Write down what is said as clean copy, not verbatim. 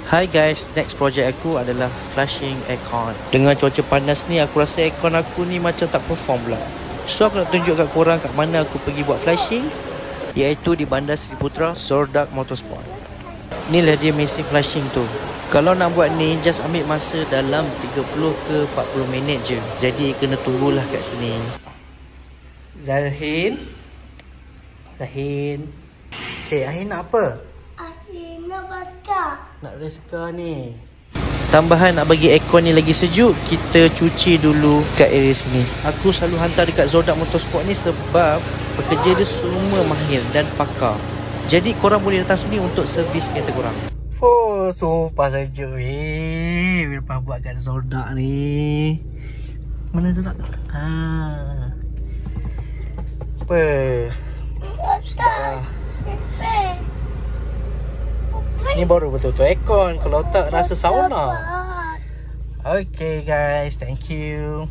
Hi guys, next project aku adalah flashing aircon. Dengan cuaca panas ni, aku rasa aircon aku ni macam tak perform pula. So aku nak tunjuk kat korang kat mana aku pergi buat flashing, iaitu di Bandar Seri Putra, Zordak Motorsport. Inilah dia mesin flashing tu. Kalau nak buat ni, just ambil masa dalam 30 ke 40 minit je. Jadi kena tunggulah kat sini. Zahin. Okay, Ahin nak apa? Nak reska ni. Tambahan nak bagi aircon ni lagi sejuk, kita cuci dulu kat area sini. Aku selalu hantar dekat Zordak Motorsport ni sebab pekerja dia semua mahir dan pakar. Jadi korang boleh datang sini untuk servis kereta korang. Oh, sumpah sejuk weh. Lepas buat kat Zordak ni. Mana Zordak? Apa? Ni baru betul-betul aircon. Kalau tak rasa sauna. Okay guys, thank you.